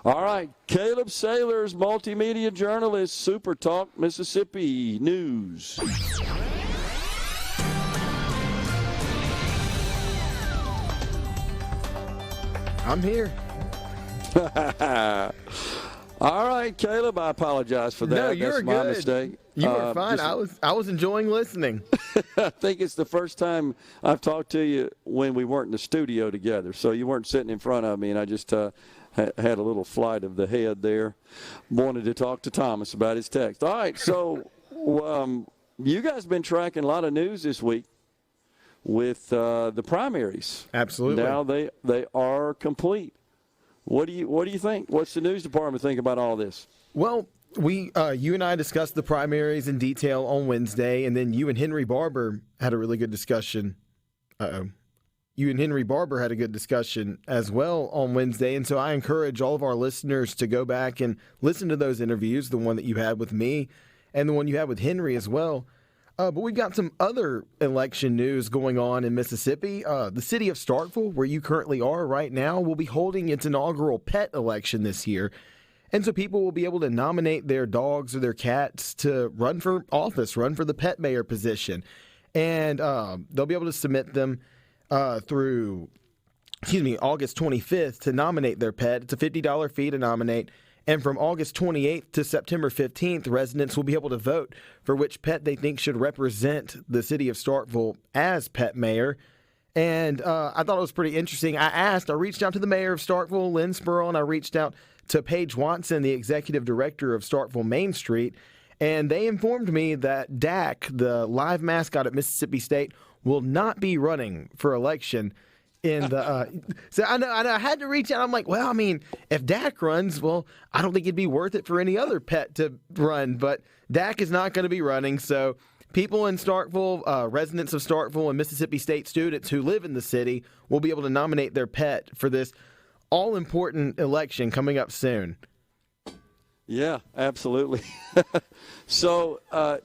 All right, Caleb Sailors, Multimedia Journalist, SuperTalk Mississippi News. I'm here. All right, Caleb, I apologize for that. No, you're That's good. my mistake. You were fine. I was enjoying listening. I think it's the first time I've talked to you when we weren't in the studio together. So you weren't sitting in front of me, and I just had a little flight of the head there. Wanted to talk to Thomas about his text. All right, so you guys have been tracking a lot of news this week with the primaries. Absolutely. Now they are complete. What do you think? What's the news department think about all this? Well, you and I discussed the primaries in detail on Wednesday, and then you and Henry Barber had a really good discussion. You and Henry Barber had a good discussion as well on Wednesday, and so I encourage all of our listeners to go back and listen to those interviews, the one that you had with me and the one you had with Henry as well. But we've got some other election news going on in Mississippi. The city of Starkville, where you currently are right now, will be holding its inaugural pet election this year. And so people will be able to nominate their dogs or their cats to run for office, run for the pet mayor position. And they'll be able to submit them through August 25th to nominate their pet. It's a $50 fee to nominate. And from August 28th to September 15th, residents will be able to vote for which pet they think should represent the city of Starkville as pet mayor. And I thought it was pretty interesting. I reached out to the mayor of Starkville, Lynn Spurl, and I reached out to Paige Watson, the executive director of Starkville Main Street, and they informed me that Dak, the live mascot at Mississippi State, will not be running for election. So I had to reach out. I'm like, well, I mean, if Dak runs, well, I don't think it'd be worth it for any other pet to run. But Dak is not going to be running. So people in Starkville, residents of Starkville and Mississippi State students who live in the city will be able to nominate their pet for this all-important election coming up soon. Yeah, absolutely. So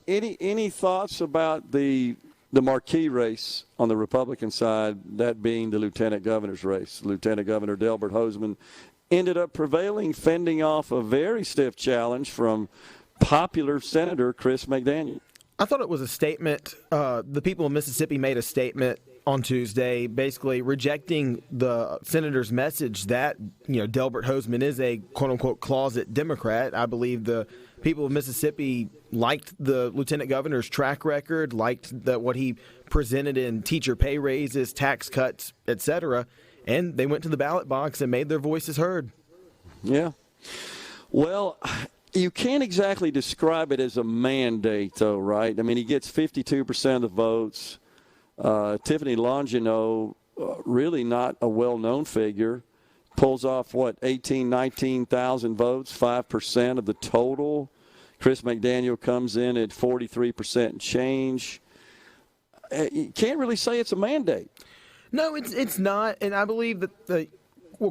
any thoughts about the marquee race on the Republican side, that being the lieutenant governor's race? Lieutenant Governor Delbert Hosemann ended up prevailing, fending off a very stiff challenge from popular Senator Chris McDaniel. I thought it was a statement. The people of Mississippi made a statement on Tuesday basically rejecting the senator's message that, Delbert Hosemann is a quote-unquote closet Democrat. I believe the people of Mississippi liked the lieutenant governor's track record, liked what he presented in teacher pay raises, tax cuts, etc., and they went to the ballot box and made their voices heard. Yeah. Well, you can't exactly describe it as a mandate, though, right? I mean, he gets 52% of the votes. Tiffany Longino, really not a well-known figure, pulls off, 19,000 votes, 5% of the total. Chris McDaniel comes in at 43% and change. You can't really say it's a mandate. No, it's not. And I believe that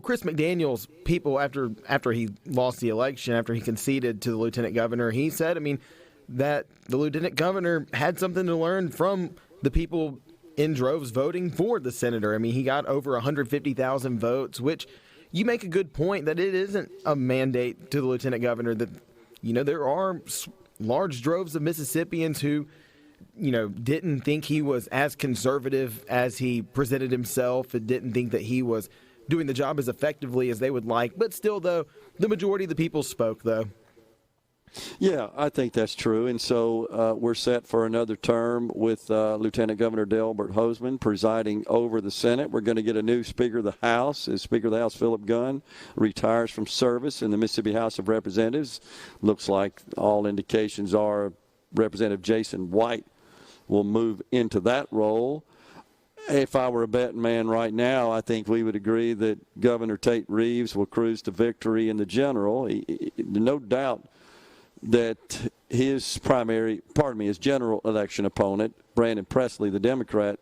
Chris McDaniel's people, after he lost the election, after he conceded to the lieutenant governor, he said, that the lieutenant governor had something to learn from the people in droves voting for the senator. He got over 150,000 votes, which you make a good point that it isn't a mandate to the lieutenant governor, that, there are large droves of Mississippians who, didn't think he was as conservative as he presented himself and didn't think that he was doing the job as effectively as they would like. But still, though, the majority of the people spoke, though. Yeah, I think that's true. And so we're set for another term with Lieutenant Governor Delbert Hosemann presiding over the Senate. We're going to get a new Speaker of the House. As Speaker of the House, Philip Gunn retires from service in the Mississippi House of Representatives. Looks like all indications are Representative Jason White will move into that role. If I were a betting man right now, I think we would agree that Governor Tate Reeves will cruise to victory in the general. No doubt that his general election opponent, Brandon Presley, the Democrat,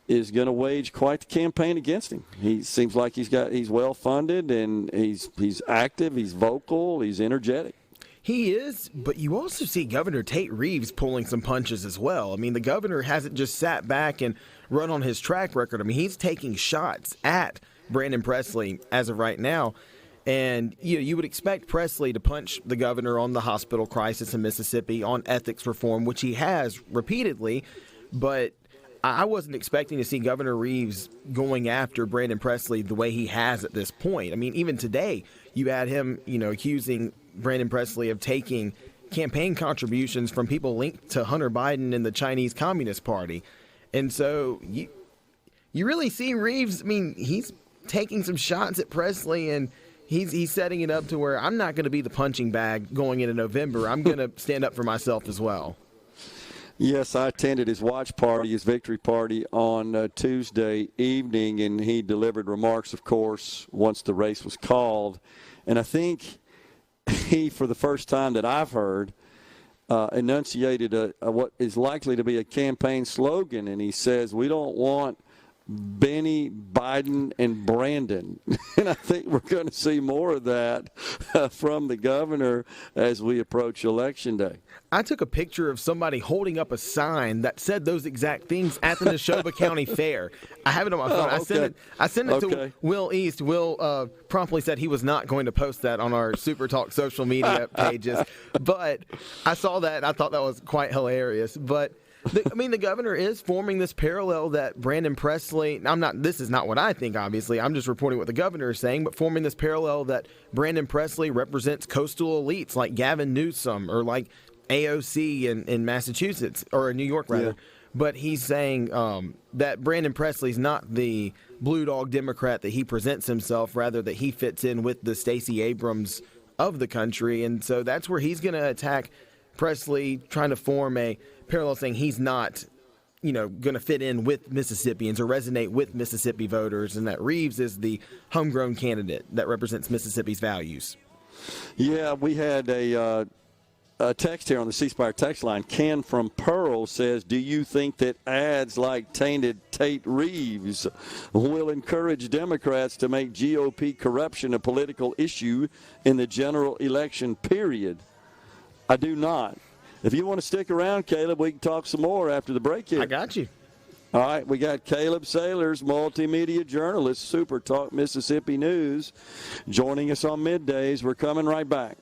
is going to wage quite the campaign against him. He seems like he's well funded and he's active, he's vocal, he's energetic. He is, but you also see Governor Tate Reeves pulling some punches as well. The governor hasn't just sat back and run on his track record. He's taking shots at Brandon Presley as of right now. And you would expect Presley to punch the governor on the hospital crisis in Mississippi, on ethics reform, which he has repeatedly. But I wasn't expecting to see Governor Reeves going after Brandon Presley the way he has at this point. I mean, even today, you had him, accusing Brandon Presley of taking campaign contributions from people linked to Hunter Biden and the Chinese Communist Party. And so you really see Reeves, I mean, he's taking some shots at Presley, and he's setting it up to where I'm not going to be the punching bag going into November. I'm going to stand up for myself as well. Yes, I attended his watch party, his victory party on Tuesday evening, and he delivered remarks, of course, once the race was called. And I think he, for the first time that I've heard, enunciated what is likely to be a campaign slogan, and he says, "We don't want Benny, Biden, and Brandon." And I think we're going to see more of that from the governor as we approach Election Day. I took a picture of somebody holding up a sign that said those exact things at the Neshoba County Fair. I have it on my phone. Okay. I sent it to Will East. Will promptly said he was not going to post that on our SuperTalk social media pages. But I saw that, and I thought that was quite hilarious. But the governor is forming this parallel that Brandon Presley, this is not what I think, obviously. I'm just reporting what the governor is saying, but forming this parallel that Brandon Presley represents coastal elites like Gavin Newsom or like AOC in Massachusetts, or in New York, rather. Yeah. But he's saying that Brandon Presley's not the blue dog Democrat that he presents himself, rather that he fits in with the Stacey Abrams of the country. And so that's where he's going to attack Presley, trying to form a parallel, saying he's not, going to fit in with Mississippians or resonate with Mississippi voters, and that Reeves is the homegrown candidate that represents Mississippi's values. Yeah, we had a text here on the C Spire text line. Ken from Pearl says, "Do you think that ads like tainted Tate Reeves will encourage Democrats to make GOP corruption a political issue in the general election period?" I do not. If you want to stick around, Caleb, we can talk some more after the break here. I got you. All right, we got Caleb Sailors, multimedia journalist, SuperTalk Mississippi News, joining us on Middays. We're coming right back.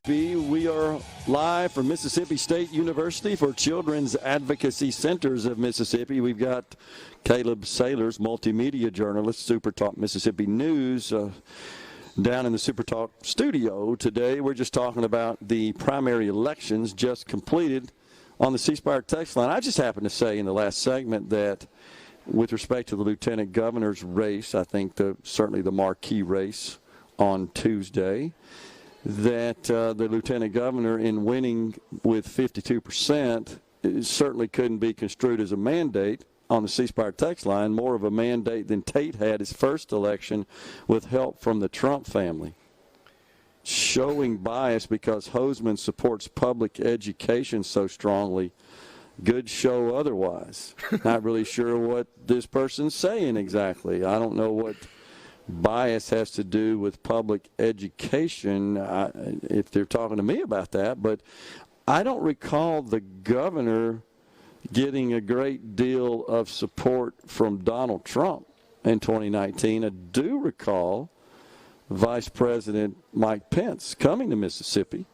We are live from Mississippi State University for Children's Advocacy Centers of Mississippi. We've got Caleb Sailors, multimedia journalist, SuperTalk Mississippi News, down in the SuperTalk studio today. We're just talking about the primary elections just completed on the C Spire text line. I just happened to say in the last segment that with respect to the lieutenant governor's race, I think certainly the marquee race on Tuesday, that the lieutenant governor, in winning with 52%, certainly couldn't be construed as a mandate on the C Spire text line, more of a mandate than Tate had his first election with help from the Trump family. Showing bias because Hosemann supports public education so strongly. Good show otherwise. Not really sure what this person's saying exactly. I don't know what bias has to do with public education, if they're talking to me about that, but I don't recall the governor getting a great deal of support from Donald Trump in 2019. I do recall Vice President Mike Pence coming to Mississippi,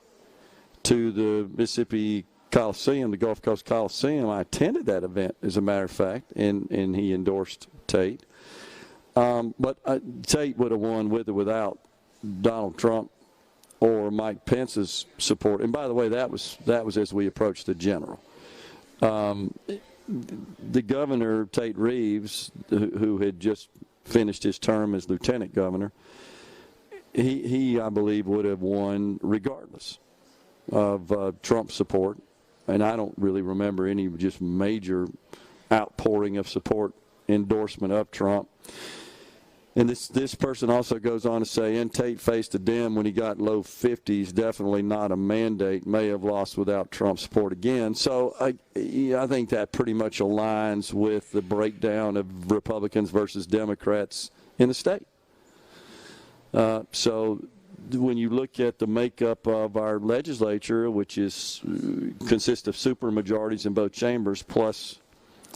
to the Mississippi Coliseum, the Gulf Coast Coliseum. I attended that event, as a matter of fact, and he endorsed Tate. But Tate would have won with or without Donald Trump or Mike Pence's support. And by the way, that was as we approached the general. The governor, Tate Reeves, who had just finished his term as lieutenant governor, he I believe, would have won regardless of Trump's support. And I don't really remember any just major outpouring of support, endorsement of Trump. And this person also goes on to say, and Tate faced a dim when he got low 50s, definitely not a mandate, may have lost without Trump support again. So I think that pretty much aligns with the breakdown of Republicans versus Democrats in the state. So when you look at the makeup of our legislature, which consists of supermajorities in both chambers plus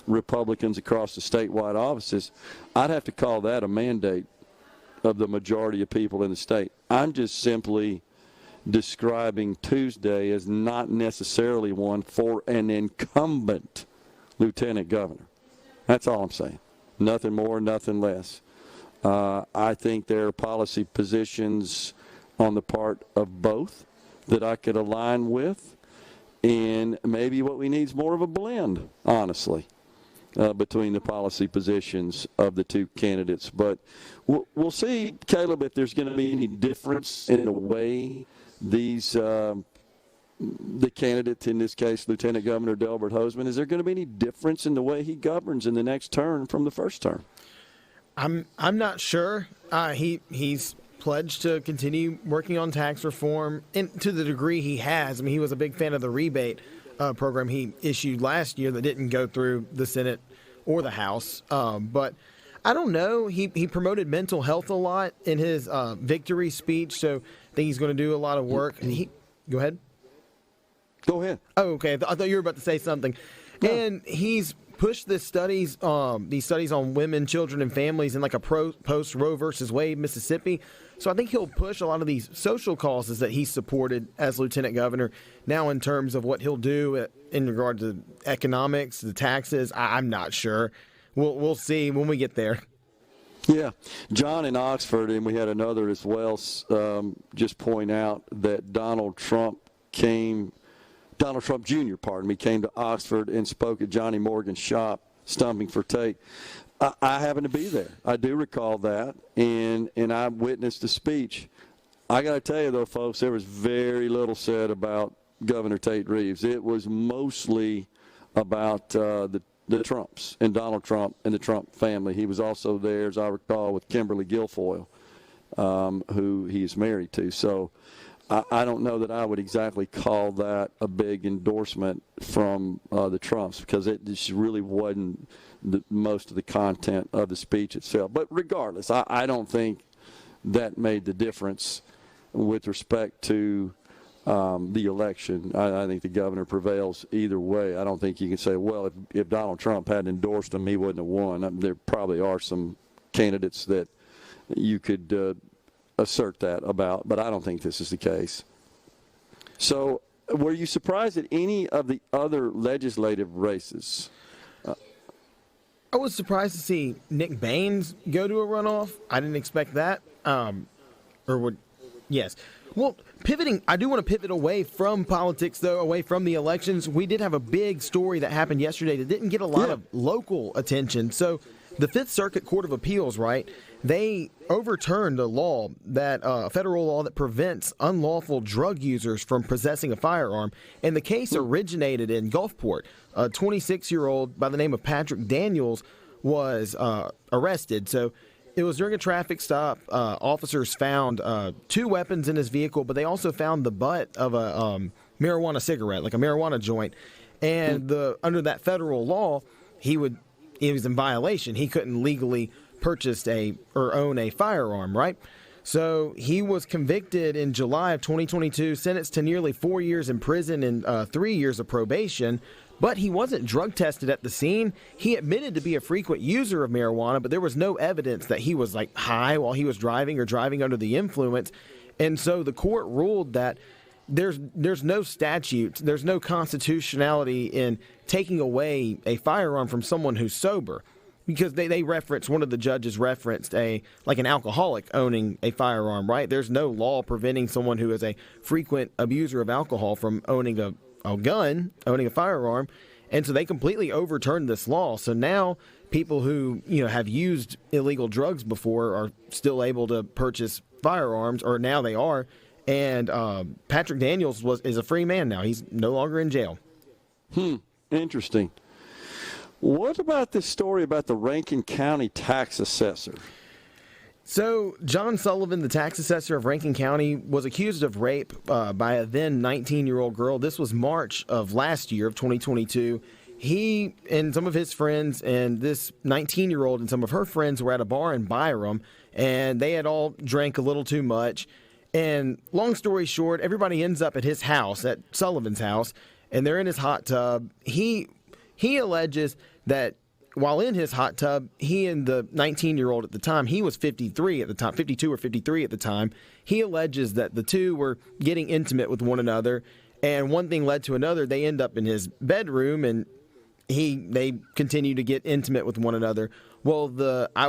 Republicans across the statewide offices, I'd have to call that a mandate of the majority of people in the state. I'm just simply describing Tuesday as not necessarily one for an incumbent lieutenant governor. That's all I'm saying. Nothing more, nothing less. I think there are policy positions on the part of both that I could align with, and maybe what we need is more of a blend, honestly, between the policy positions of the two candidates. But we'll see, Caleb, if there's going to be any difference in the way these the candidate, in this case, Lieutenant Governor Delbert Hosemann, is there going to be any difference in the way he governs in the next term from the first term? I'm not sure. He's pledged to continue working on tax reform, and to the degree he has. I mean, he was a big fan of the rebate program he issued last year that didn't go through the Senate or the House. But I don't know. He promoted mental health a lot in his victory speech, so I think he's going to do a lot of work. And go ahead. Go ahead. Oh, okay. I thought you were about to say something. No. And he's pushed these studies on women, children, and families in like a post Roe versus Wade, Mississippi. So I think he'll push a lot of these social causes that he supported as lieutenant governor. Now, in terms of what he'll do in regard to economics, the taxes, I'm not sure. We'll see when we get there. Yeah. John in Oxford, and we had another as well, just point out that Donald Trump Jr., came to Oxford and spoke at Johnny Morgan's shop, Stumping for Tate. I happened to be there. I do recall that, and I witnessed the speech. I got to tell you, though, folks, there was very little said about Governor Tate Reeves. It was mostly about the Trumps and Donald Trump and the Trump family. He was also there, as I recall, with Kimberly Guilfoyle, who he's married to. So I don't know that I would exactly call that a big endorsement from the Trumps, because it just really wasn't most of the content of the speech itself. But regardless, I don't think that made the difference with respect to the election. I think the governor prevails either way. I don't think you can say, well, if Donald Trump hadn't endorsed him, he wouldn't have won. There probably are some candidates that you could assert that about, but I don't think this is the case. So were you surprised at any of the other legislative races? I was surprised to see Nick Baines go to a runoff. I didn't expect that. Yes. Well, pivoting, I do want to pivot away from politics, though, away from the elections. We did have a big story that happened yesterday that didn't get a lot of local attention. So the Fifth Circuit Court of Appeals, right, they overturned a law, a federal law that prevents unlawful drug users from possessing a firearm. And the case originated in Gulfport. A 26-year-old by the name of Patrick Daniels was arrested. So it was during a traffic stop. Officers found 2 weapons in his vehicle, but they also found the butt of a marijuana cigarette, like a marijuana joint. And under that federal law, he was in violation. He couldn't legally purchase or own a firearm, right? So he was convicted in July of 2022, sentenced to nearly 4 years in prison and 3 years of probation. But he wasn't drug tested at the scene. He admitted to be a frequent user of marijuana, but there was no evidence that he was like high while he was driving or driving under the influence. And so the court ruled that there's no statute, there's no constitutionality in taking away a firearm from someone who's sober. Because they referenced, one of the judges referenced an alcoholic owning a firearm, right? There's no law preventing someone who is a frequent abuser of alcohol from owning a gun, owning a firearm. And so they completely overturned this law. So now people who, have used illegal drugs before are still able to purchase firearms, or now they are. And Patrick Daniels is a free man now. He's no longer in jail. Interesting. What about this story about the Rankin County tax assessor? So John Sullivan, the tax assessor of Rankin County, was accused of rape by a then 19-year-old girl. This was March of last year, of 2022. He and some of his friends and this 19-year-old and some of her friends were at a bar in Byram, and they had all drank a little too much. And long story short, everybody ends up at his house, at Sullivan's house, and they're in his hot tub. He alleges that while in his hot tub, he and the 19-year-old at the time, he was 53 at the time, 52 or 53 at the time. He alleges that the two were getting intimate with one another, and one thing led to another. They end up in his bedroom, and they continue to get intimate with one another. Well,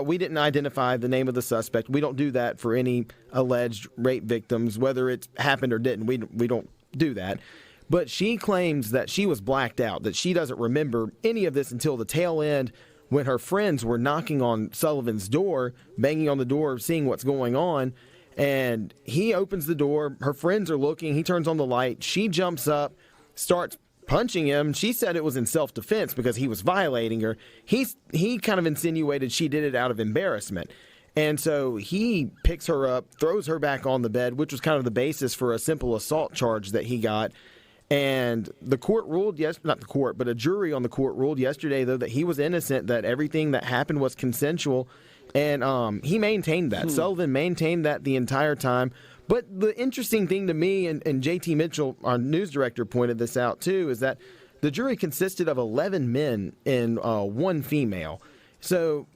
we didn't identify the name of the suspect. We don't do that for any alleged rape victims, whether it happened or didn't. We don't do that. But she claims that she was blacked out, that she doesn't remember any of this until the tail end when her friends were knocking on Sullivan's door, banging on the door, seeing what's going on. And he opens the door. Her friends are looking. He turns on the light. She jumps up, starts punching him. She said it was in self-defense because he was violating her. He kind of insinuated she did it out of embarrassment. And so he picks her up, throws her back on the bed, which was kind of the basis for a simple assault charge that he got. And the court ruled, not the court, but a jury on the court ruled yesterday, though, that he was innocent, that everything that happened was consensual. And he maintained that. Sullivan maintained that the entire time. But the interesting thing to me, and JT Mitchell, our news director, pointed this out too, is that the jury consisted of 11 men and one female. So,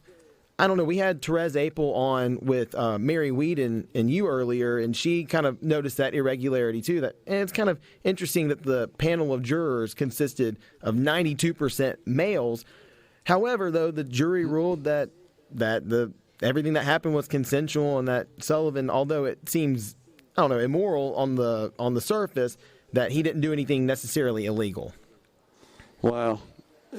I don't know, we had Therese Apel on with Mary Whedon and you earlier, and she kind of noticed that irregularity too. And it's kind of interesting that the panel of jurors consisted of 92% males. However, though, the jury ruled that everything that happened was consensual, and that Sullivan, although it seems, I don't know, immoral on the surface, that he didn't do anything necessarily illegal. Wow.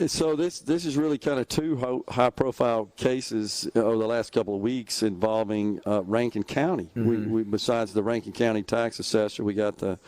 So this is really kind of two high-profile cases over the last couple of weeks involving Rankin County. Mm-hmm. We besides the Rankin County tax assessor, we got the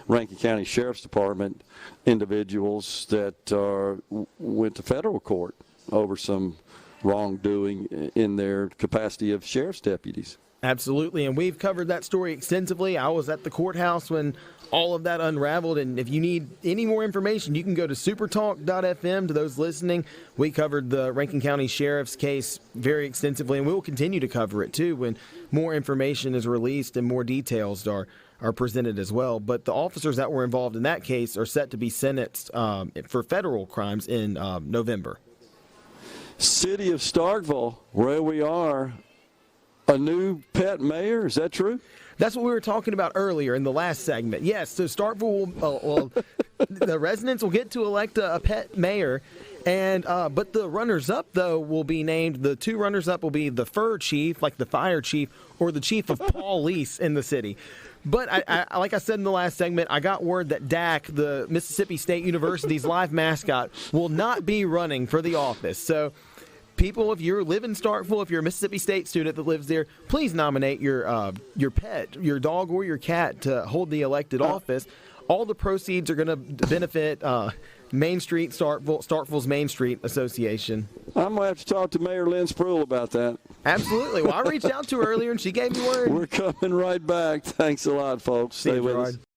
Rankin County Sheriff's Department individuals that went to federal court over some wrongdoing in their capacity of sheriff's deputies. Absolutely, and we've covered that story extensively. I was at the courthouse when all of that unraveled, and if you need any more information, you can go to supertalk.fm. To those listening, we covered the Rankin County Sheriff's case very extensively, and we will continue to cover it too when more information is released and more details are presented as well. But the officers that were involved in that case are set to be sentenced for federal crimes in November. City of Starkville, where we are, a new pet mayor, is that true? That's what we were talking about earlier in the last segment. Yes, so Starkville will the residents will get to elect a pet mayor, and but the runners-up, though, will be named, the two runners-up will be the fur chief, like the fire chief, or the chief of police in the city. But I like I said in the last segment, I got word that DAC, the Mississippi State University's live mascot, will not be running for the office. So people, if you live in Starkville, if you're a Mississippi State student that lives there, please nominate your pet, your dog or your cat, to hold the elected office. All the proceeds are going to benefit Main Street, Starkville's Main Street Association. I'm going to have to talk to Mayor Lynn Spruill about that. Absolutely. Well, I reached out to her earlier, and she gave me word. We're coming right back. Thanks a lot, folks. Stay with us.